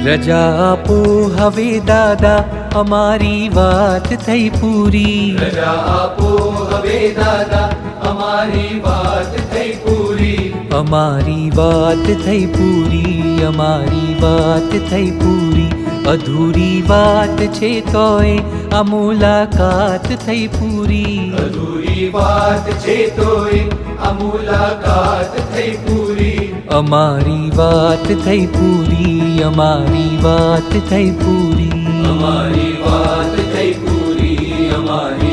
રજા આપો હવે દાદા અમારી વાત થઈ પૂરી. રજા આપો હવે દાદા અમારી વાત થઈ પૂરી. અમારી વાત થઈ પૂરી, અમારી વાત થઈ પૂરી. અધૂરી વાત છે તોય આ મુલાકાત થઈ પૂરી. અધૂરી વાત છે તોય આ મુલાકાત થઈ પૂરી. અમારી વાત થઈ પૂરી, અમારી વાત થઈ પૂરી. અમારી વાત થઈ પૂરી. અમારી